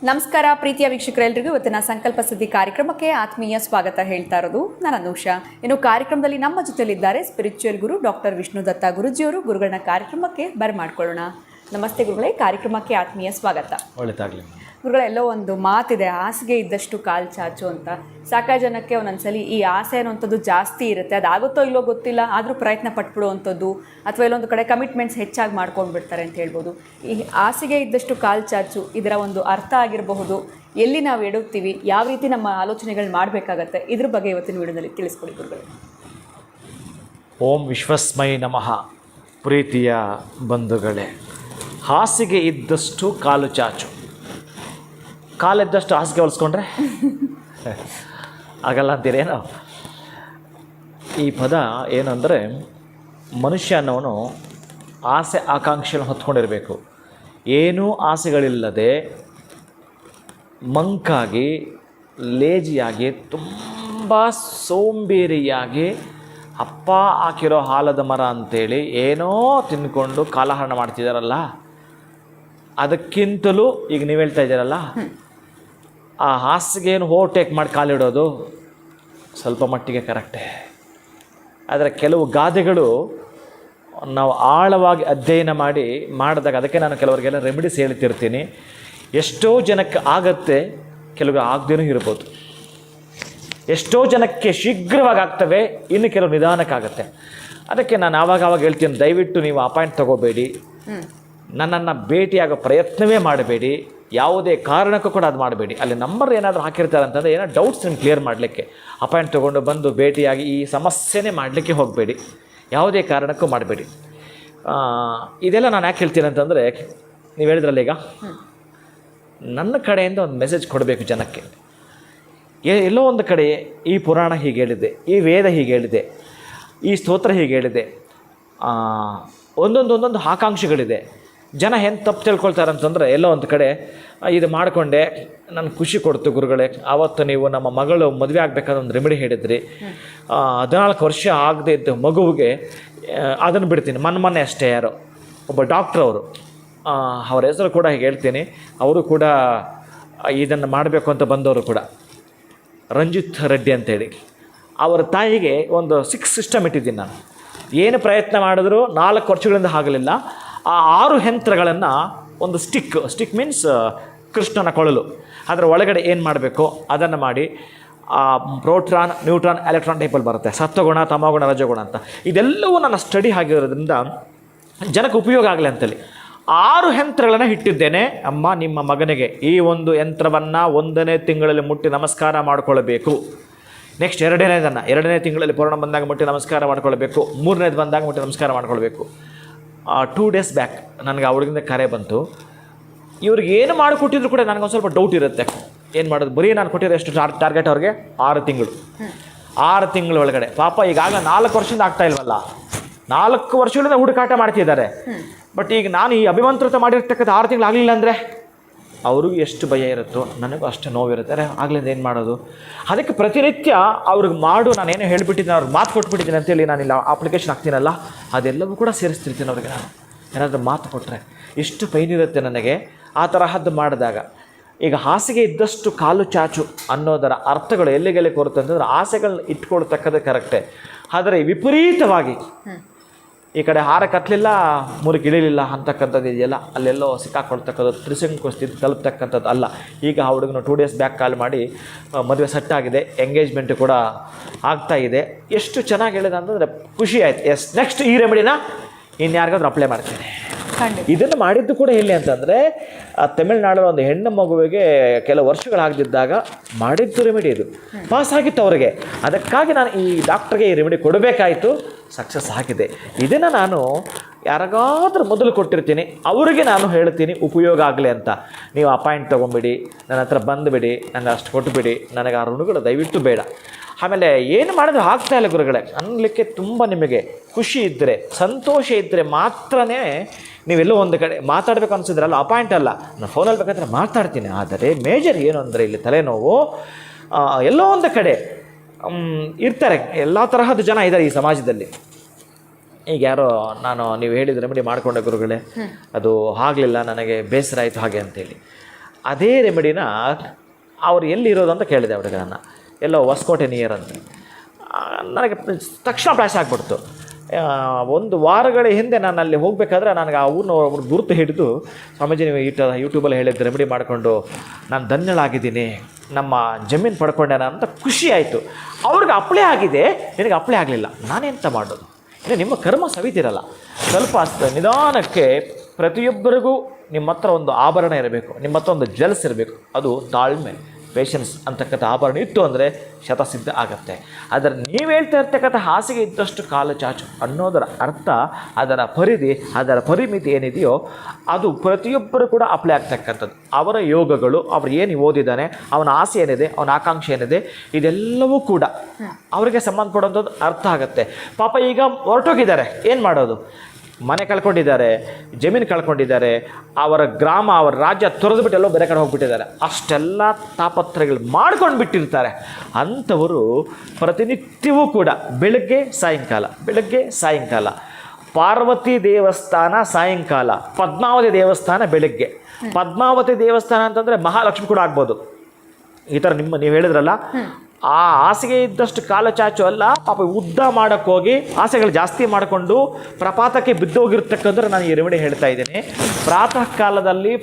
ನಮಸ್ಕಾರ ಪ್ರೀತಿಯ ವೀಕ್ಷಕರೆಲ್ಲರಿಗೂ ಇವತ್ತಿನ ಸಂಕಲ್ಪ ಸುದ್ದಿ ಕಾರ್ಯಕ್ರಮಕ್ಕೆ ಆತ್ಮೀಯ ಸ್ವಾಗತ ಹೇಳ್ತಾ ಇರೋದು ನಾನು ಅನುಷಾ. ಇನ್ನು ಕಾರ್ಯಕ್ರಮದಲ್ಲಿ ನಮ್ಮ ಜೊತೆಲಿದ್ದಾರೆ ಸ್ಪಿರಿಚುವಲ್ ಗುರು ಡಾಕ್ಟರ್ ವಿಷ್ಣು ದತ್ತ ಗುರುಜಿಯವರು. ಗುರುಗಳನ್ನ ಕಾರ್ಯಕ್ರಮಕ್ಕೆ ಬರಮಾಡ್ಕೊಳ್ಳೋಣ. ನಮಸ್ತೆ ಗುರುಗಳೇ, ಕಾರ್ಯಕ್ರಮಕ್ಕೆ ಆತ್ಮೀಯ ಸ್ವಾಗತ. ಒಳ್ಳೆದಾಗಲಿ ಗುರುಗಳೆಲ್ಲೋ ಒಂದು ಮಾತಿದೆ, ಹಾಸಿಗೆ ಇದ್ದಷ್ಟು ಕಾಲು ಚಾಚು ಅಂತ. ಸಾಕಷ್ಟು ಜನಕ್ಕೆ ಒಂದೊಂದ್ಸಲಿ ಈ ಆಸೆ ಅನ್ನೋಂಥದ್ದು ಜಾಸ್ತಿ ಇರುತ್ತೆ. ಅದಾಗುತ್ತೋ ಇಲ್ಲೋ ಗೊತ್ತಿಲ್ಲ, ಆದರೂ ಪ್ರಯತ್ನ ಪಟ್ಬಿಡುವಂಥದ್ದು ಅಥವಾ ಇಲ್ಲೊಂದು ಕಡೆ ಕಮಿಟ್ಮೆಂಟ್ಸ್ ಹೆಚ್ಚಾಗಿ ಮಾಡ್ಕೊಂಡು ಬಿಡ್ತಾರೆ ಅಂತ ಹೇಳ್ಬೋದು. ಈ ಹಾಸಿಗೆ ಇದ್ದಷ್ಟು ಕಾಲು ಚಾಚು ಇದರ ಒಂದು ಅರ್ಥ ಆಗಿರಬಹುದು, ಎಲ್ಲಿ ನಾವು ಎಡುತ್ತೀವಿ, ಯಾವ ರೀತಿ ನಮ್ಮ ಆಲೋಚನೆಗಳು ಮಾಡಬೇಕಾಗತ್ತೆ, ಇದ್ರ ಬಗ್ಗೆ ಇವತ್ತಿನ ವಿಡಿಯೋದಲ್ಲಿ ತಿಳಿಸ್ಕೊಡಿ ಗುರುಗಳು. ಓಂ ವಿಶ್ವಸ್ಮೈ ನಮಃ. ಪ್ರೀತಿಯ ಬಂಧುಗಳೇ, ಹಾಸಿಗೆ ಇದ್ದಷ್ಟು ಕಾಲು ಚಾಚು, ಕಾಲಿದ್ದಷ್ಟು ಹಾಸಿಗೆ ಹೊಲಿಸ್ಕೊಂಡ್ರೆ ಆಗಲ್ಲ ಅಂತೀರೇನೋ. ಈ ಪದ ಏನಂದರೆ, ಮನುಷ್ಯ ಅನ್ನೋನು ಆಸೆ ಆಕಾಂಕ್ಷೆಯನ್ನು ಹೊತ್ಕೊಂಡಿರಬೇಕು. ಏನೂ ಆಸೆಗಳಿಲ್ಲದೆ ಮಂಕಾಗಿ, ಲೇಜಿಯಾಗಿ, ತುಂಬ ಸೋಂಬೇರಿಯಾಗಿ, ಅಪ್ಪ ಹಾಕಿರೋ ಹಾಲದ ಮರ ಅಂಥೇಳಿ ಏನೋ ತಿಂದ್ಕೊಂಡು ಕಾಲಹರಣ ಮಾಡ್ತಿದ್ದಾರಲ್ಲ, ಅದಕ್ಕಿಂತಲೂ ಈಗ ನೀವು ಹೇಳ್ತಾ ಇದ್ದೀರಲ್ಲ, ಆ ಹಾಸಿಗೆಯನ್ನು ಓವರ್ಟೇಕ್ ಮಾಡಿ ಕಾಲಿಡೋದು ಸ್ವಲ್ಪ ಮಟ್ಟಿಗೆ ಕರೆಕ್ಟೇ. ಆದರೆ ಕೆಲವು ಗಾದೆಗಳು ನಾವು ಆಳವಾಗಿ ಅಧ್ಯಯನ ಮಾಡಿದಾಗ, ಅದಕ್ಕೆ ನಾನು ಕೆಲವರಿಗೆಲ್ಲ ರೆಮಿಡೀಸ್ ಹೇಳ್ತಿರ್ತೀನಿ. ಎಷ್ಟೋ ಜನಕ್ಕೆ ಆಗತ್ತೆ, ಕೆಲವರು ಆಗದೇನೂ ಇರ್ಬೋದು. ಎಷ್ಟೋ ಜನಕ್ಕೆ ಶೀಘ್ರವಾಗಿ ಆಗ್ತವೆ, ಇನ್ನು ಕೆಲವು ನಿಧಾನಕ್ಕಾಗತ್ತೆ. ಅದಕ್ಕೆ ನಾನು ಆವಾಗ ಹೇಳ್ತೀನಿ, ದಯವಿಟ್ಟು ನೀವು ಅಪಾಯಿಂಟ್ ತೊಗೋಬೇಡಿ, ನನ್ನನ್ನು ಭೇಟಿಯಾಗೋ ಪ್ರಯತ್ನವೇ ಮಾಡಬೇಡಿ, ಯಾವುದೇ ಕಾರಣಕ್ಕೂ ಕೂಡ ಅದು ಮಾಡಬೇಡಿ. ಅಲ್ಲಿ ನಂಬರ್ ಏನಾದರೂ ಹಾಕಿರ್ತಾರೆ ಅಂತಂದರೆ ಏನೋ ಡೌಟ್ಸ್ ನಿಮ್ಗೆ ಕ್ಲಿಯರ್ ಮಾಡಲಿಕ್ಕೆ ಅಪಾಯಿಂಟ್ ತೊಗೊಂಡು ಬಂದು ಭೇಟಿಯಾಗಿ ಈ ಸಮಸ್ಯೆನೇ ಮಾಡಲಿಕ್ಕೆ ಹೋಗಬೇಡಿ, ಯಾವುದೇ ಕಾರಣಕ್ಕೂ ಮಾಡಬೇಡಿ. ಇದೆಲ್ಲ ನಾನು ಯಾಕೆ ಹೇಳ್ತೀನಿ ಅಂತಂದರೆ, ನೀವು ಹೇಳಿದ್ರಲ್ಲ ಈಗ, ನನ್ನ ಕಡೆಯಿಂದ ಒಂದು ಮೆಸೇಜ್ ಕೊಡಬೇಕು ಜನಕ್ಕೆ. ಎಲ್ಲೋ ಒಂದು ಕಡೆ ಈ ಪುರಾಣ ಹೀಗೆ ಹೇಳಿದೆ, ಈ ವೇದ ಹೀಗೆ ಹೇಳಿದೆ, ಈ ಸ್ತೋತ್ರ ಹೀಗೆ ಹೇಳಿದೆ, ಒಂದೊಂದು ಆಕಾಂಕ್ಷೆಗಳಿದೆ. ಜನ ಹೆಂಗೆ ತಪ್ಪು ತಿಳ್ಕೊಳ್ತಾರೆ ಅಂತಂದರೆ, ಎಲ್ಲೋ ಒಂದು ಕಡೆ ಇದು ಮಾಡಿಕೊಂಡೆ ನನಗೆ ಖುಷಿ ಕೊಡ್ತು ಗುರುಗಳೇ, ಆವತ್ತು ನೀವು ನಮ್ಮ ಮಗಳು ಮದುವೆ ಆಗಬೇಕಾದ್ರೆ ಒಂದು ರೆಮಿಡಿ ಹೇಳಿದ್ರಿ, 14 ವರ್ಷ ಆಗದೆ ಇದ್ದ ಮಗುವಿಗೆ ಅದನ್ನು ಬಿಡ್ತೀನಿ. ಮೊನ್ನೆ ಅಷ್ಟೇ ಯಾರೋ ಒಬ್ಬ ಡಾಕ್ಟ್ರ್ ಅವರು, ಅವ್ರ ಹೆಸರು ಕೂಡ ಹೀಗೆ ಹೇಳ್ತೀನಿ, ಅವರು ಕೂಡ ಇದನ್ನು ಮಾಡಬೇಕು ಅಂತ ಬಂದವರು ಕೂಡ, ರಂಜಿತ್ ರೆಡ್ಡಿ ಅಂತೇಳಿ. ಅವರ ತಾಯಿಗೆ ಒಂದು 6 ಸಿಸ್ಟಮ್ ಇಟ್ಟಿದ್ದೀನಿ ನಾನು. ಏನು ಪ್ರಯತ್ನ ಮಾಡಿದ್ರು 4 ವರ್ಷಗಳಿಂದ ಆಗಲಿಲ್ಲ. ಆ 6 ಯಂತ್ರಗಳನ್ನು ಒಂದು ಸ್ಟಿಕ್ ಮೀನ್ಸ್ ಕೃಷ್ಣನ ಕೊಳಲು, ಅದರ ಒಳಗಡೆ ಏನು ಮಾಡಬೇಕು ಅದನ್ನು ಮಾಡಿ, ಪ್ರೋಟ್ರಾನ್, ನ್ಯೂಟ್ರಾನ್, ಎಲೆಕ್ಟ್ರಾನ್ ಟೈಪಲ್ಲಿ ಬರುತ್ತೆ, ಸತ್ವಗುಣ, ತಮಗುಣ, ರಜಗುಣ ಅಂತ. ಇದೆಲ್ಲವೂ ನನ್ನ ಸ್ಟಡಿ ಆಗಿರೋದ್ರಿಂದ ಜನಕ್ಕೆ ಉಪಯೋಗ ಆಗಲಿ ಅಂತೇಳಿ 6 ಯಂತ್ರಗಳನ್ನು ಇಟ್ಟಿದ್ದೇನೆ. ಅಮ್ಮ, ನಿಮ್ಮ ಮಗನಿಗೆ ಈ ಒಂದು ಯಂತ್ರವನ್ನು 1ನೇ ತಿಂಗಳಲ್ಲಿ ಮುಟ್ಟಿ ನಮಸ್ಕಾರ ಮಾಡಿಕೊಳ್ಳಬೇಕು. ನೆಕ್ಸ್ಟ್ 2ನೇ ತಿಂಗಳಲ್ಲಿ ಪೂರ್ಣ ಬಂದಾಗ ಮುಟ್ಟಿ ನಮಸ್ಕಾರ ಮಾಡ್ಕೊಳ್ಬೇಕು. 3ನೇದು ಬಂದಾಗ ಮುಟ್ಟಿ ನಮಸ್ಕಾರ ಮಾಡ್ಕೊಳ್ಬೇಕು. 2 ಡೇಸ್ ಬ್ಯಾಕ್ ನನಗೆ ಅವ್ರಿಗಿಂದ ಕರೆ ಬಂತು. ಇವ್ರಿಗೆ ಏನು ಮಾಡಿಕೊಟ್ಟಿದ್ರು ಕೂಡ ನನಗೊಂದು ಸ್ವಲ್ಪ ಡೌಟ್ ಇರುತ್ತೆ, ಏನು ಮಾಡೋದು. ಬರೀ ನಾನು ಕೊಟ್ಟಿರೋ ಎಷ್ಟು ಟಾರ್ಗೆಟ್ ಅವ್ರಿಗೆ 6 ತಿಂಗಳು. 6 ತಿಂಗಳ ಒಳಗಡೆ ಪಾಪ ಈಗಾಗ 4 ವರ್ಷದಿಂದ ಆಗ್ತಾ ಇಲ್ವಲ್ಲ, 4 ವರ್ಷಗಳಿಂದ ಹುಡುಕಾಟ ಮಾಡ್ತಿದ್ದಾರೆ. ಬಟ್ ಈಗ ನಾನು ಈ ಅಭಿಮಂತ್ರಿತ ಮಾಡಿರ್ತಕ್ಕಂಥ 6 ತಿಂಗಳು ಆಗಲಿಲ್ಲ ಅಂದರೆ ಅವ್ರಿಗೂ ಎಷ್ಟು ಭಯ ಇರುತ್ತೋ ನನಗೂ ಅಷ್ಟು ನೋವಿರುತ್ತೆ. ಆಗ್ಲಿಂದ ಏನು ಮಾಡೋದು? ಅದಕ್ಕೆ ಪ್ರತಿನಿತ್ಯ ಅವ್ರಿಗೆ ನಾನೇನು ಹೇಳಿಬಿಟ್ಟಿದ್ದೀನಿ, ಅವ್ರಿಗೆ ಮಾತು ಕೊಟ್ಬಿಟ್ಟಿದ್ದೀನಿ ಅಂತೇಳಿ ನಾನಿಲ್ಲ ಅಪ್ಲಿಕೇಶನ್ ಹಾಕ್ತೀನಲ್ಲ, ಅದೆಲ್ಲವೂ ಕೂಡ ಸೇರಿಸ್ತಿರ್ತೀನಿ ಅವ್ರಿಗೆ. ನಾನು ಏನಾದರೂ ಮಾತು ಕೊಟ್ಟರೆ ಎಷ್ಟು ಪೈನ್ ಇರುತ್ತೆ ನನಗೆ ಆ ತರಹದ್ದು ಮಾಡಿದಾಗ. ಈಗ ಹಾಸಿಗೆ ಇದ್ದಷ್ಟು ಕಾಲು ಚಾಚು ಅನ್ನೋದರ ಅರ್ಥಗಳು ಎಲ್ಲಿಗೆಲ್ಲಿ ಕೊರುತ್ತೆ ಅಂತಂದರೆ, ಆಸೆಗಳನ್ನ ಇಟ್ಕೊಳ್ತಕ್ಕದ್ದು ಕರೆಕ್ಟೇ, ಆದರೆ ವಿಪರೀತವಾಗಿ ಈ ಕಡೆ ಹಾರ ಕತ್ತಲಿಲ್ಲ 3 ಇಳಿಲಿಲ್ಲ ಅಂತಕ್ಕಂಥದ್ದು ಇದೆಯಲ್ಲ, ಅಲ್ಲೆಲ್ಲೋ ಸಿಕ್ಕಾಕೊಳ್ತಕ್ಕಂಥದ್ದು, ತ್ರಿಶಂಕು ಸ್ಥಿತಿ ತಲುಪ್ತಕ್ಕಂಥದ್ದು ಅಲ್ಲ. ಈಗ ಆ ಹುಡುಗನು 2 ಡೇಸ್ ಬ್ಯಾಕ್ ಕಾಲ್ ಮಾಡಿ ಮದುವೆ ಸೆಟ್ ಆಗಿದೆ, ಎಂಗೇಜ್ಮೆಂಟ್ ಕೂಡ ಆಗ್ತಾ ಇದೆ. ಎಷ್ಟು ಚೆನ್ನಾಗಿ ಹೇಳಿದೆ ಅಂತಂದರೆ ಖುಷಿ ಆಯ್ತು. ಎಸ್, ನೆಕ್ಸ್ಟ್ ಈ ರೆಮಿಡಿನ ಇನ್ಯಾರಿಗಾದ್ರೂ ಅಪ್ಲೈ ಮಾಡ್ತೀನಿ. ಇದನ್ನು ಮಾಡಿದ್ದು ಕೂಡ ಎಲ್ಲಿ ಅಂತಂದರೆ, ತಮಿಳ್ನಾಡಲ್ಲಿ ಒಂದು ಹೆಣ್ಣು ಮಗುವಿಗೆ ಕೆಲವು ವರ್ಷಗಳಾಗದಿದ್ದಾಗ ಮಾಡಿದ್ದು ರೆಮಿಡಿ ಇದು. ಪಾಸ್ ಆಗಿತ್ತು ಅವರಿಗೆ. ಅದಕ್ಕಾಗಿ ನಾನು ಈ ಡಾಕ್ಟ್ರಿಗೆ ಈ ರೆಮಿಡಿ ಕೊಡಬೇಕಾಯಿತು, ಸಕ್ಸಸ್ ಆಗಿದೆ. ಇದನ್ನು ನಾನು ಯಾರಿಗಾದ್ರೂ ಮೊದಲು ಕೊಟ್ಟಿರ್ತೀನಿ, ಅವರಿಗೆ ನಾನು ಹೇಳ್ತೀನಿ ಉಪಯೋಗ ಆಗಲಿ ಅಂತ. ನೀವು ಅಪಾಯಿಂಟ್ ತೊಗೊಂಬಿಡಿ, ನನ್ನ ಹತ್ರ ಬಂದುಬಿಡಿ, ನನಗೆ ಅಷ್ಟು ಕೊಟ್ಟುಬಿಡಿ, ನನಗೆ ಆ ಋಣಗಳು ದಯವಿಟ್ಟು ಬೇಡ. ಆಮೇಲೆ ಏನು ಮಾಡಿದ್ರು ಆಗ್ತಾಯಿಲ್ಲ ಗುರುಗಳೇ ಅನ್ನಲಿಕ್ಕೆ ತುಂಬ ನಿಮಗೆ ಖುಷಿ ಇದ್ದರೆ, ಸಂತೋಷ ಇದ್ದರೆ ಮಾತ್ರನೇ ನೀವೆಲ್ಲೋ ಒಂದು ಕಡೆ ಮಾತಾಡಬೇಕು ಅನಿಸಿದ್ರಲ್ಲ, ಅಪಾಯಿಂಟ್ ಅಲ್ಲ, ನಾನು ಫೋನಲ್ಲಿ ಬೇಕಾದ್ರೆ ಮಾತಾಡ್ತೀನಿ. ಆದರೆ ಮೇಜರ್ ಏನು ಅಂದರೆ, ಇಲ್ಲಿ ತಲೆನೋವು ಎಲ್ಲೋ ಒಂದು ಕಡೆ ಇರ್ತಾರೆ. ಎಲ್ಲ ತರಹದ ಜನ ಇದ್ದಾರೆ ಈ ಸಮಾಜದಲ್ಲಿ. ಈಗ ಯಾರೋ ನೀವು ಹೇಳಿದ ರೆಮಿಡಿ ಮಾಡಿಕೊಂಡೆ ಗುರುಗಳೇ, ಅದು ಆಗಲಿಲ್ಲ, ನನಗೆ ಬೇಸರ ಆಯಿತು ಹಾಗೆ ಅಂತೇಳಿ. ಅದೇ ರೆಮಿಡಿನ ಅವ್ರು ಎಲ್ಲಿರೋದು ಅಂತ ಕೇಳಿದೆ ಅವ್ರಿಗೆ ನಾನು, ಎಲ್ಲೋ ಹೊಸಕೋಟೆ ನಿಯರ್ ಅಂತ. ನನಗೆ ತಕ್ಷಣ ಫ್ಲ್ಯಾಶ್ ಆಗಿಬಿಡ್ತು. ಒಂದು ವಾರಗಳ ಹಿಂದೆ ನಾನು ಅಲ್ಲಿ ಹೋಗಬೇಕಾದ್ರೆ ನನಗೆ ಆ ಊರಿನ ಒಬ್ರು ಗುರುತು ಹಿಡಿದು, ಸ್ವಾಮೀಜಿ ನೀವು ಯೂಟ್ಯೂಬಲ್ಲಿ ಹೇಳಿದ್ದು ರೆಮಿಡಿ ಮಾಡಿಕೊಂಡು ನಾನು ಧನ್ಯಳಾಗಿದ್ದೀನಿ, ನಮ್ಮ ಜಮೀನು ಪಡ್ಕೊಂಡೇನ ಅಂತ ಖುಷಿ ಆಯಿತು. ಅವ್ರಿಗೆ ಅಪ್ಲೈ ಆಗಿದೆ, ನಿನಗೆ ಅಪ್ಲೈ ಆಗಲಿಲ್ಲ, ನಾನೆಂತ ಮಾಡೋದು? ಇನ್ನು ನಿಮ್ಮ ಕರ್ಮ ಸವಿತಿರಲ್ಲ. ಸ್ವಲ್ಪ ನಿಧಾನಕ್ಕೆ ಪ್ರತಿಯೊಬ್ಬರಿಗೂ ನಿಮ್ಮ ಹತ್ರ ಒಂದು ಆಭರಣ ಇರಬೇಕು, ನಿಮ್ಮ ಹತ್ರ ಒಂದು ಜಲ್ಸ್ ಇರಬೇಕು. ಅದು ತಾಳ್ಮೆ, ಪೇಷನ್ಸ್ ಅಂತಕ್ಕಂಥ ಆಭರಣ ಇತ್ತು ಅಂದರೆ ಶತಸಿದ್ಧ ಆಗತ್ತೆ. ಆದರೆ ನೀವು ಹೇಳ್ತಾ ಇರ್ತಕ್ಕಂಥ ಹಾಸಿಗೆ ಇದ್ದಷ್ಟು ಕಾಲು ಚಾಚು ಅನ್ನೋದರ ಅರ್ಥ, ಅದರ ಪರಿಧಿ, ಅದರ ಪರಿಮಿತಿ ಏನಿದೆಯೋ ಅದು ಪ್ರತಿಯೊಬ್ಬರು ಕೂಡ ಅಪ್ಲೈ ಆಗ್ತಕ್ಕಂಥದ್ದು. ಅವರ ಯೋಗಗಳು, ಅವ್ರು ಏನು ಓದಿದ್ದಾನೆ, ಅವನ ಆಸೆ ಏನಿದೆ, ಅವನ ಆಕಾಂಕ್ಷೆ ಏನಿದೆ, ಇದೆಲ್ಲವೂ ಕೂಡ ಅವರಿಗೆ ಸಂಬಂಧಪಡುವಂಥದ್ದು ಅರ್ಥ ಆಗುತ್ತೆ. ಪಾಪ ಈಗ ಹೊರಟೋಗಿದ್ದಾರೆ, ಏನು ಮಾಡೋದು? ಮನೆ ಕಳ್ಕೊಂಡಿದ್ದಾರೆ, ಜಮೀನು ಕಳ್ಕೊಂಡಿದ್ದಾರೆ, ಅವರ ಗ್ರಾಮ, ಅವರ ರಾಜ್ಯ ತೊರೆದುಬಿಟ್ಟು ಎಲ್ಲೋ ಬೇರೆ ಕಡೆ ಹೋಗ್ಬಿಟ್ಟಿದ್ದಾರೆ. ಅಷ್ಟೆಲ್ಲ ತಾಪತ್ರಗಳು ಮಾಡ್ಕೊಂಡು ಬಿಟ್ಟಿರ್ತಾರೆ. ಅಂಥವರು ಪ್ರತಿನಿತ್ಯವೂ ಕೂಡ ಬೆಳಗ್ಗೆ ಸಾಯಂಕಾಲ ಪಾರ್ವತಿ ದೇವಸ್ಥಾನ ಸಾಯಂಕಾಲ, ಪದ್ಮಾವತಿ ದೇವಸ್ಥಾನ ಬೆಳಗ್ಗೆ. ಪದ್ಮಾವತಿ ದೇವಸ್ಥಾನ ಅಂತಂದರೆ ಮಹಾಲಕ್ಷ್ಮಿ ಕೂಡ ಆಗ್ಬೋದು. ಈ ಥರ ನೀವು ಹೇಳಿದ್ರಲ್ಲ, ಆ ಹಾಸಿಗೆ ಇದ್ದಷ್ಟು ಕಾಲ ಚಾಚು ಅಲ್ಲ, ಪಾಪ ಉದ್ದ ಮಾಡೋಕ್ಕೋಗಿ ಆಸೆಗಳು ಜಾಸ್ತಿ ಮಾಡಿಕೊಂಡು ಪ್ರಪಾತಕ್ಕೆ ಬಿದ್ದೋಗಿರ್ತಕ್ಕಂದ್ರೆ ನಾನು ಈ ರೆಮಿಡಿ ಹೇಳ್ತಾ ಇದ್ದೀನಿ. ಪ್ರಾತಃ ಕಾಲದಲ್ಲಿ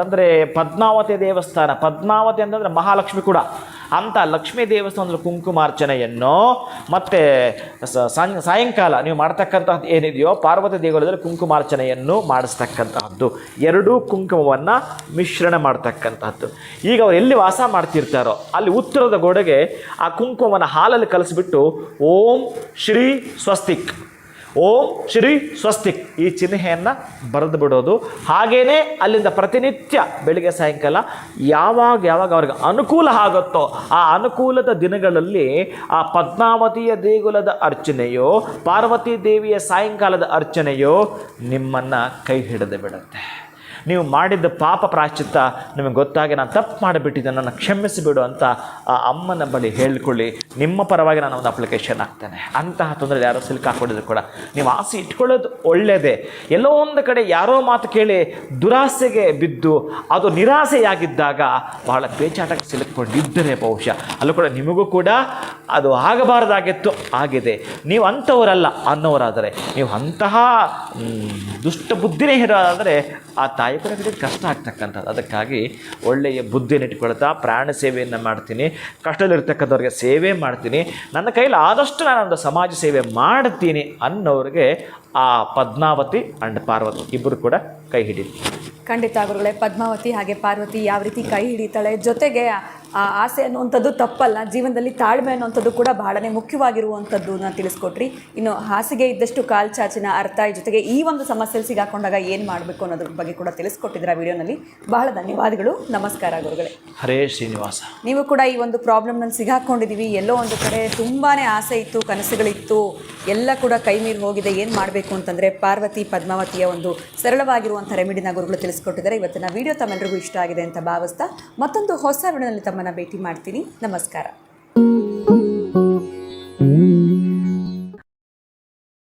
ಅಂದರೆ ಪದ್ಮಾವತಿ ದೇವಸ್ಥಾನ, ಪದ್ಮಾವತಿ ಅಂತಂದರೆ ಮಹಾಲಕ್ಷ್ಮಿ ಕೂಡ, ಅಂಥ ಲಕ್ಷ್ಮೀ ದೇವಸ್ಥಾನದಲ್ಲಿ ಕುಂಕುಮಾರ್ಚನೆಯನ್ನು ಮತ್ತು ಸಾಯಂಕಾಲ ನೀವು ಮಾಡ್ತಕ್ಕಂಥದ್ದು ಏನಿದೆಯೋ ಪಾರ್ವತಿ ದೇಗುಲದಲ್ಲಿ ಕುಂಕುಮಾರ್ಚನೆಯನ್ನು ಮಾಡಿಸ್ತಕ್ಕಂತಹದ್ದು, ಎರಡೂ ಕುಂಕುಮವನ್ನು ಮಿಶ್ರಣ ಮಾಡ್ತಕ್ಕಂಥದ್ದು. ಈಗ ಅವ್ರು ಎಲ್ಲಿ ವಾಸ ಮಾಡ್ತಿರ್ತಾರೋ ಅಲ್ಲಿ ಉತ್ತರದ ಗೋಡೆಗೆ ಆ ಕುಂಕುಮವನ್ನು ಹಾಲಲ್ಲಿ ಕಲಿಸ್ಬಿಟ್ಟು ಓಂ ಶ್ರೀ ಸ್ವಸ್ತಿಕ್, ಓಂ ಶ್ರೀ ಸ್ವಸ್ತಿಕ್ ಈ ಚಿಹ್ನೆಯನ್ನು ಬರೆದು ಬಿಡೋದು. ಹಾಗೇ ಅಲ್ಲಿಂದ ಪ್ರತಿನಿತ್ಯ ಬೆಳಿಗ್ಗೆ ಸಾಯಂಕಾಲ ಯಾವಾಗ ಅವ್ರಿಗೆ ಅನುಕೂಲ ಆಗುತ್ತೋ ಆ ಅನುಕೂಲದ ದಿನಗಳಲ್ಲಿ ಆ ಪದ್ಮಾವತಿಯ ದೇಗುಲದ ಅರ್ಚನೆಯೋ ಪಾರ್ವತಿ ದೇವಿಯ ಸಾಯಂಕಾಲದ ಅರ್ಚನೆಯೋ ನಿಮ್ಮನ್ನು ಕೈ ಹಿಡಿದು ಬಿಡುತ್ತೆ. ನೀವು ಮಾಡಿದ್ದ ಪಾಪ ಪ್ರಾಯಶ್ಚಿತ್ತ ನಿಮಗೆ ಗೊತ್ತಾಗಿ ನಾನು ತಪ್ಪು ಮಾಡಿಬಿಟ್ಟಿದ್ದೆ, ನನ್ನ ಕ್ಷಮಿಸಿಬಿಡು ಅಂತ ಆ ಅಮ್ಮನ ಬಳಿ ಹೇಳ್ಕೊಳ್ಳಿ. ನಿಮ್ಮ ಪರವಾಗಿ ನಾನು ಒಂದು ಅಪ್ಲಿಕೇಶನ್ ಹಾಕ್ತೇನೆ. ಅಂತಹ ತೊಂದರೆ ಯಾರೋ ಸಿಲುಕಾಕೊಂಡಿದ್ರು ಕೂಡ ನೀವು ಆಸೆ ಇಟ್ಕೊಳ್ಳೋದು ಒಳ್ಳೆಯದೇ. ಎಲ್ಲೋ ಒಂದು ಕಡೆ ಯಾರೋ ಮಾತು ಕೇಳಿ ದುರಾಸೆಗೆ ಬಿದ್ದು ಅದು ನಿರಾಸೆಯಾಗಿದ್ದಾಗ ಬಹಳ ಪೇಚಾಟಕ್ಕೆ ಸಿಲುಕೊಂಡಿದ್ದರೆ ಬಹುಶಃ ಅಲ್ಲೂ ಕೂಡ ನಿಮಗೂ ಕೂಡ ಅದು ಆಗಬಾರ್ದಾಗಿತ್ತು, ಆಗಿದೆ. ನೀವು ಅಂಥವರಲ್ಲ ಅನ್ನೋರಾದರೆ, ನೀವು ಅಂತಹ ದುಷ್ಟ ಬುದ್ಧಿನೇ ಇರೋದಾದರೆ ಆ ತಾಯಿ ಕೂಡ ಕಷ್ಟ ಆಗ್ತಕ್ಕಂಥದ್ದು. ಅದಕ್ಕಾಗಿ ಒಳ್ಳೆಯ ಬುದ್ಧಿಯನ್ನು ಇಟ್ಕೊಳ್ತಾ ಪ್ರಾಣ ಸೇವೆಯನ್ನು ಮಾಡ್ತೀನಿ, ಕಷ್ಟದಲ್ಲಿರ್ತಕ್ಕಂಥವ್ರಿಗೆ ಸೇವೆ ಮಾಡ್ತೀನಿ, ನನ್ನ ಕೈಲಿ ಆದಷ್ಟು ನಾನೊಂದು ಸಮಾಜ ಸೇವೆ ಮಾಡ್ತೀನಿ ಅನ್ನೋರಿಗೆ ಆ ಪದ್ಮಾವತಿ ಆ್ಯಂಡ್ ಪಾರ್ವತಿ ಇಬ್ಬರು ಕೂಡ ಕೈ ಹಿಡೀಲಿ. ಖಂಡಿತ ಗುರುಗಳೇ, ಪದ್ಮಾವತಿ ಹಾಗೆ ಪಾರ್ವತಿ ಯಾವ ರೀತಿ ಕೈ ಹಿಡಿತಾಳೆ, ಜೊತೆಗೆ ಆ ಆಸೆ ಅನ್ನುವಂಥದ್ದು ತಪ್ಪಲ್ಲ, ಜೀವನದಲ್ಲಿ ತಾಳ್ಮೆ ಅನ್ನುವಂಥದ್ದು ಕೂಡ ಬಹಳನೇ ಮುಖ್ಯವಾಗಿರುವಂಥದ್ದನ್ನ ತಿಳಿಸ್ಕೊಟ್ರಿ. ಇನ್ನು ಹಾಸಿಗೆ ಇದ್ದಷ್ಟು ಕಾಲ್ ಚಾಚಿನ ಅರ್ಥ, ಜೊತೆಗೆ ಈ ಒಂದು ಸಮಸ್ಯೆಯಲ್ಲಿ ಸಿಗಾಕೊಂಡಾಗ ಏನು ಮಾಡಬೇಕು ಅನ್ನೋದ್ರ ಬಗ್ಗೆ ಕೂಡ ತಿಳಿಸ್ಕೊಟ್ಟಿದ್ದೀರಾ ವಿಡಿಯೋನಲ್ಲಿ. ಬಹಳ ಧನ್ಯವಾದಗಳು. ನಮಸ್ಕಾರ ಗುರುಗಳೇ. ಹರೇ ಶ್ರೀನಿವಾಸ. ನೀವು ಕೂಡ ಈ ಒಂದು ಪ್ರಾಬ್ಲಮ್ನಲ್ಲಿ ಸಿಗಾಕೊಂಡಿದ್ದೀವಿ, ಎಲ್ಲೋ ಒಂದು ಕಡೆ ತುಂಬಾ ಆಸೆ ಇತ್ತು, ಕನಸುಗಳಿತ್ತು, ಎಲ್ಲ ಕೂಡ ಕೈ ಮೀರಿ ಹೋಗಿದೆ. ಏನು ಮಾಡಬೇಕು ಅಂತಂದರೆ ಪಾರ್ವತಿ ಪದ್ಮಾವತಿಯ ಒಂದು ಸರಳವಾಗಿರುವಂಥ ರೆಮಿಡಿನ ಗುರುಗಳು ತಿಳಿಸ್ಕೊಟ್ಟಿದ್ದಾರೆ. ಇವತ್ತಿನ ವಿಡಿಯೋ ತಮ್ಮೆಲ್ಲರಿಗೂ ಇಷ್ಟ ಆಗಿದೆ ಅಂತ ಭಾವಿಸ್ತಾ ಮತ್ತೊಂದು ಹೊಸ ವಿಡಿಯೋನಲ್ಲಿ ತಮ್ಮನ್ನು ಭೇಟಿ ಮಾಡ್ತೀನಿ. ನಮಸ್ಕಾರ.